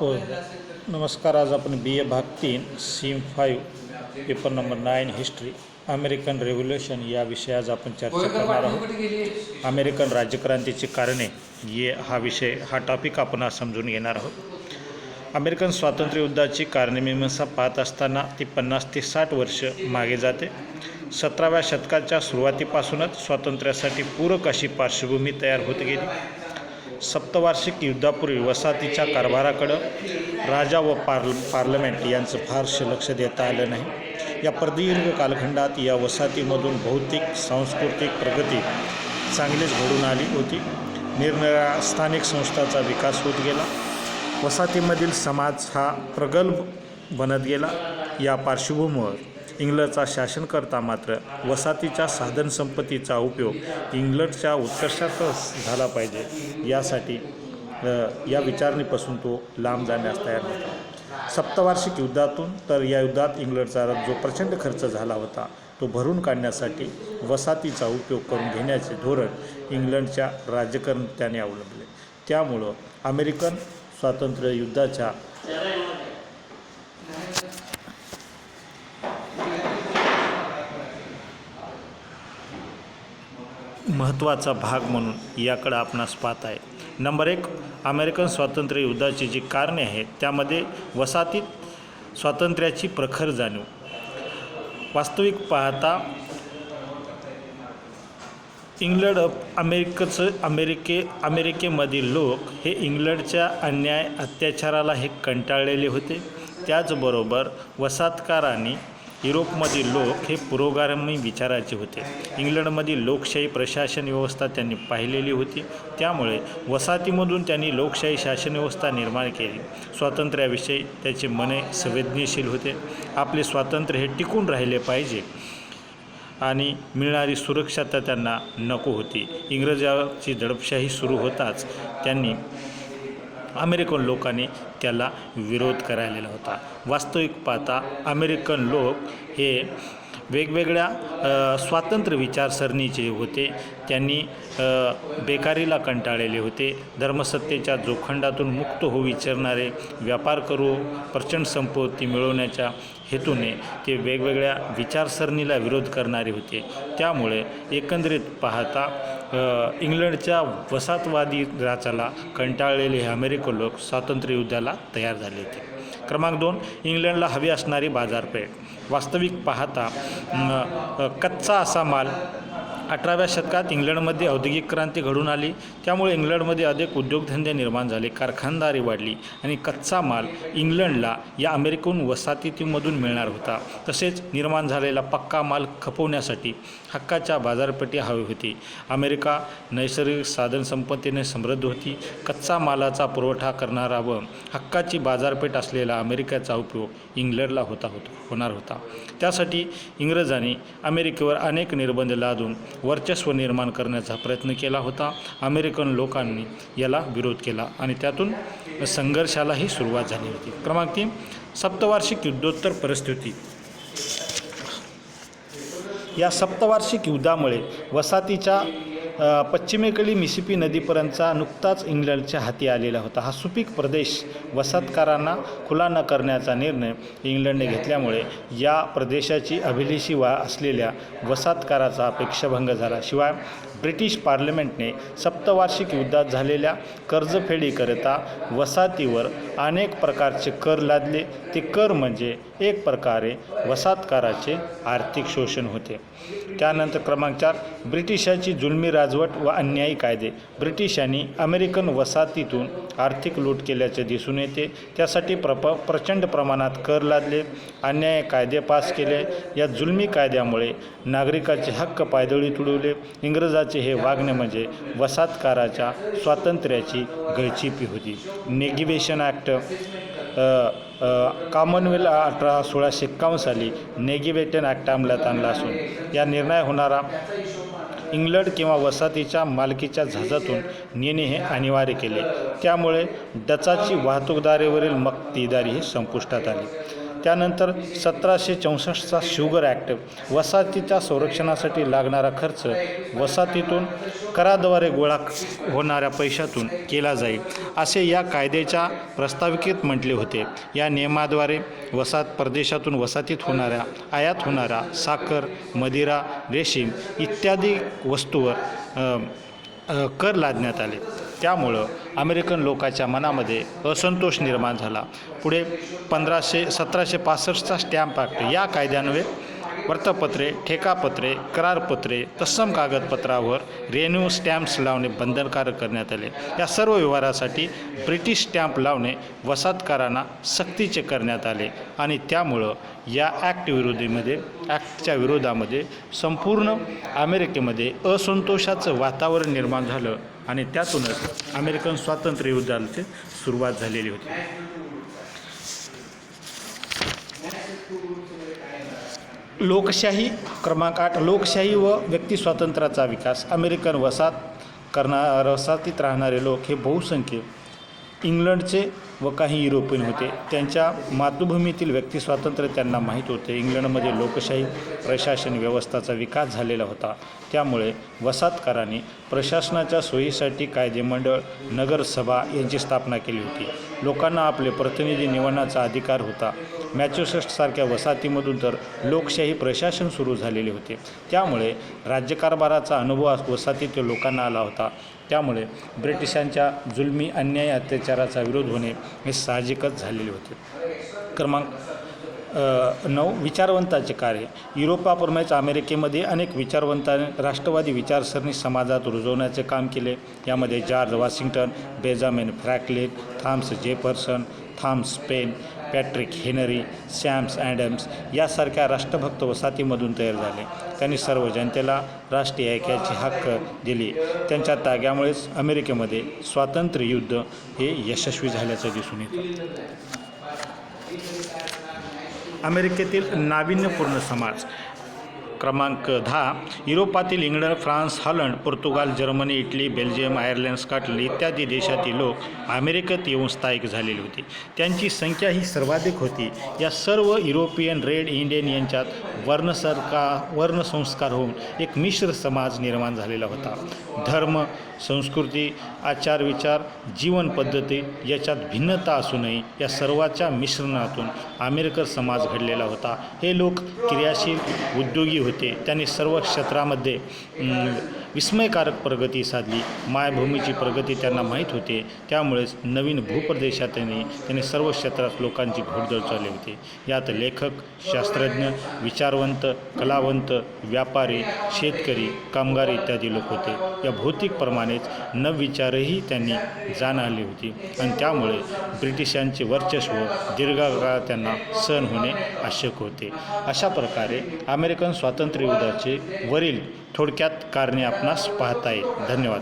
हो नमस्कार. आज आपण BA भाग 3 sem 5 paper number 9 history American revolution या विषय आज आपण चर्चा करणार आहोत. अमेरिकन राज्यक्रांतीची कारणे हा टॉपिक आपण आज समजून घेणार आहोत. अमेरिकन स्वातंत्र्य युद्धाची कारणमीमांसा पाहत असताना ती 50 ते 60 वर्ष मागे जाते. 17व्या शतकाच्या सुरुवातीपासूनच स्वातंत्र्यासाठी पूरक अशी पार्श्वभूमी तयार होत गेली. सप्तवार्षिक युद्धापूर्वी वसाहतीच्या कारभाराकडं राजा व पार्लमेंट यांचं फारसं लक्ष देता आलं नाही. या प्रदीर्घ कालखंडात या वसाहतीमधून भौतिक सांस्कृतिक प्रगती चांगलीच घडून आली होती. निरनिराळ्या स्थानिक संस्थांचा विकास होत गेला. वसाहतीमधील समाज हा प्रगल्भ बनत गेला. या पार्श्वभूमीवर इंग्लंडचा शासनकर्ता मात्र वसाहतीच्या साधनसंपत्तीचा उपयोग इंग्लंडच्या उत्कर्षातच झाला पाहिजे यासाठी या विचारणीपासून तो लांब जाण्यास तयार होता. सप्तवार्षिक युद्धातून तर या युद्धात इंग्लंडचा जो प्रचंड खर्च झाला होता तो भरून काढण्यासाठी वसाहतीचा उपयोग करून घेण्याचे धोरण इंग्लंडच्या राज्यकर्त्याने अवलंबले. त्यामुळं अमेरिकन स्वातंत्र्य युद्धाच्या महत्त्वाचा भाग म्हणून याकडे आपणास पाहत आहे. नंबर 1, अमेरिकन स्वातंत्र्य युद्धाची जी कारणे आहेत त्यामध्ये वसाहतीत स्वातंत्र्याची प्रखर जाणीव. वास्तविक पाहता अमेरिकेमधील लोक हे इंग्लंडच्या अन्याय अत्याचाराला हे कंटाळलेले होते. त्याचबरोबर वसाहतकारांनी युरोपमधील लोक हे पुरोगामी विचाराचे होते. इंग्लंडमधील लोकशाही प्रशासन व्यवस्था त्यांनी पाहिलेली होती. त्यामुळे वसाहतीमधून त्यांनी लोकशाही शासन व्यवस्था निर्माण केली. स्वातंत्र्याविषयी त्याचे मने संवेदनशील होते. आपले स्वातंत्र्य हे टिकून राहिले पाहिजे आणि मिळणारी सुरक्षाता त्यांना नको होती. इंग्रजांची दडपशाही सुरू होताच अमेरिकन लोकांनी त्याला विरोध करायला होता. वास्तविक पाहता अमेरिकन लोक हे वेगवेगळ्या स्वातंत्र्य विचारसरणीचे होते. त्यांनी बेकारीला कंटाळलेले होते. धर्मसत्तेच्या जोखंडातून मुक्त होऊ विचारणारे, व्यापार करू प्रचंड संपत्ती मिळवण्याच्या हेतूने ते वेगवेगळ्या विचारसरणीला विरोध करणारे होते. त्यामुळे एकंदरीत पाहता इंग्लंडच्या वसाहतवादी राजाला कंटाळलेले हे अमेरिकन लोक स्वातंत्र्य युद्धाला तयार झाले होते. क्रमांक 2, इंग्लंडला हवी असणारी बाजारपेठ. वास्तविक पाहता कच्चा असा माल 18व्या शतकात इंग्लंडमध्ये औद्योगिक क्रांती घडून आली. त्यामुळे इंग्लंडमध्ये अधिक उद्योगधंदे निर्माण झाले, कारखानदारी वाढली आणि कच्चा माल इंग्लंडला या अमेरिकन वसाहतीमधून मिळणार होता. तसेच निर्माण झालेला पक्का माल खपवण्यासाठी हक्काच्या बाजारपेठी हवी होती. अमेरिका नैसर्गिक साधनसंपत्तीने समृद्ध होती. कच्चा मालाचा पुरवठा करणारा व हक्काची बाजारपेठ असलेला अमेरिकेचा उपयोग इंग्लंडला होणार होता. त्यासाठी इंग्रजांनी अमेरिकेवर अनेक निर्बंध लादून वर्चस्व निर्माण करण्याचा प्रयत्न केला होता. अमेरिकन लोकांनी याला विरोध केला आणि त्यातून संघर्षालाही सुरुवात झाली होती. क्रमांक 3, सप्तवार्षिक युद्धोत्तर परिस्थिती. या सप्तवार्षिक युद्धामुळे वसाहतीच्या पश्चिमेकडील मिसिसिपी नदीपर्यंतचा नुकताच इंग्लंडच्या हाती आलेला होता. हा सुपीक प्रदेश वसाहतकारांना खुला न करण्याचा निर्णय इंग्लंडने घेतल्यामुळे या प्रदेशाची अभिलेखी असलेल्या वसाहतकाराचा अपेक्षाभंग झाला. शिवाय ब्रिटिश पार्लमेंटने सप्तवार्षिक युद्धात झालेल्या कर्जफेडीकरिता वसाहतीवर अनेक प्रकारचे कर लादले. ते कर म्हणजे एक प्रकारे वसाहतकाराचे आर्थिक शोषण होते. त्यानंतर क्रमांक 4, ब्रिटिशांची जुलमी राजवट व अन्यायी कायदे. ब्रिटिशांनी अमेरिकन वसाहतीतून आर्थिक लूट केल्याचे दिसून येते. त्यासाठी प्रचंड प्रमाणात कर लादले, अन्यायी कायदे पास केले. या जुलमी कायद्यामुळे नागरिकाचे हक्क पायदळी तुडवले. इंग्रजाचे हे वागणे म्हणजे वसाहतकाराच्या स्वातंत्र्याची गळचेपी होती. नेगिवेशन ॲक्ट कॉमनवेल्थ 1651 साली नेगिवेशन ॲक्ट अंमलात आणला असून या निर्णय होणारा इंग्लंड किंवा वसाहतीच्या मालकीच्या जहाजातून नेणे हे अनिवार्य केले. त्यामुळे डचाची वाहतूकदारीवरील मक्तेदारी ही संपुष्टात आली. त्यानंतर 1764चा शुगर ॲक्ट, वसाहतीच्या संरक्षणासाठी लागणारा खर्च वसाहतीतून कराद्वारे गोळा होणाऱ्या पैशातून केला जाईल असे या कायद्याच्या प्रस्ताविकेत म्हटले होते. या नियमाद्वारे परदेशातून वसाहतीत आयात होणाऱ्या साखर, मदिरा, रेशीम इत्यादी वस्तूवर कर लादण्यात आले. त्यामुळं अमेरिकन लोकांच्या मनामध्ये असंतोष निर्माण झाला. पुढे 1765चा स्टॅम्प ॲक्ट, या कायद्यान्वये वृत्तपत्रे, ठेकापत्रे, करारपत्रे, तत्सम कागदपत्रावर रेन्यू स्टॅम्प्स लावणे बंधनकारक करण्यात आले. या सर्व व्यवहारासाठी ब्रिटिश स्टॅम्प लावणे वसाहतकारांना सक्तीचे करण्यात आले आणि त्यामुळं या ॲक्टच्या विरोधामध्ये संपूर्ण अमेरिकेमध्ये असंतोषाचं वातावरण निर्माण झालं आणि त्यातूनच अमेरिकन स्वातंत्र्य युद्धाची सुरुवात झालेली होती. लोकशाही क्रमांक 8, लोकशाही व व्यक्तिस्वातंत्र्याचा विकास. अमेरिकन वसाहतीत राहणारे लोक हे बहुसंख्य इंग्लंडचे व काही युरोपियन होते. त्यांच्या मातृभूमीतील व्यक्तिस्वातंत्र्य त्यांना माहीत होते. इंग्लंडमध्ये लोकशाही प्रशासन व्यवस्थेचा विकास झालेला होता. त्यामुळे वसाहतकारांनी प्रशासनाच्या सोयीसाठी कायदेमंडळ, नगरसभा यांची स्थापना केली होती. लोकांना आपले प्रतिनिधी निवडण्याचा अधिकार होता. मॅसेच्युसेट्ससारख्या वसाहतीमधून तर लोकशाही प्रशासन सुरू झालेले होते. त्यामुळे राज्यकारभाराचा अनुभव वसाहतीतील लोकांना आला होता. त्यामुळे ब्रिटिशांच्या जुलमी, अन्याय, अत्याचाराचा विरोध होणे हे साहजिकच झालेले होते. क्रमांक 9, विचारवंतांचे कार्य. युरोपाप्रमाणेच अमेरिकेमध्ये अनेक विचारवंतांनी राष्ट्रवादी विचारसरणी समाजात रुजवण्याचे काम केले. यामध्ये George Washington, Benjamin Franklin, Thomas Jefferson, Thomas pen, Patrick Henry, Sam's Adams यासारख्या राष्ट्रभक्त वसाहतीमधून तयार झाले. त्यांनी सर्व जनतेला राष्ट्रीय ऐक्याचे हक्क दिले. त्यांच्या त्यागामुळेच अमेरिकेमध्ये स्वातंत्र्य युद्ध हे यशस्वी झाल्याचं दिसून येतं. अमेरिकेतील नाविन्यपूर्ण समाज. क्रमांक 10, युरोपातील England, France, Holland, Portugal, Germany, Italy, Belgium, Ireland, Scotland इत्यादी देशातील लोक अमेरिकेत येऊन स्थायिक झालेले होते. त्यांची संख्या ही सर्वाधिक होती. या सर्व युरोपियन रेड इंडियन यांच्यात वर्णसंस्कार होऊन एक मिश्र समाज निर्माण झालेला होता. धर्म, संस्कृती, आचारविचार, जीवनपद्धती याच्यात भिन्नता असूनही या सर्वाच्या मिश्रणातून अमेरिकन समाज घडलेला होता. हे लोक क्रियाशील, उद्योगी होते. त्यांनी सर्व क्षेत्रामध्ये विस्मयकारक प्रगती साधली. मायभूमीची प्रगती त्यांना माहीत होते. त्यामुळेच नवीन भूप्रदेशात त्यांनी सर्व क्षेत्रात लोकांची घोडदौड चालली होती. यात लेखक, शास्त्रज्ञ, विचारवंत, कलावंत, व्यापारी, शेतकरी, कामगार इत्यादी लोक होते. या भौतिक प्रमाणेच नवविचारही त्यांनी जाण आली होती आणि त्यामुळे ब्रिटिशांचे वर्चस्व दीर्घकाळ त्यांना सहन होणे आवश्यक होते. अशा प्रकारे अमेरिकन स्वातंत्र्य युद्धाचे वरील थोडक्यात कारणे आपणास पाहता येईल. धन्यवाद.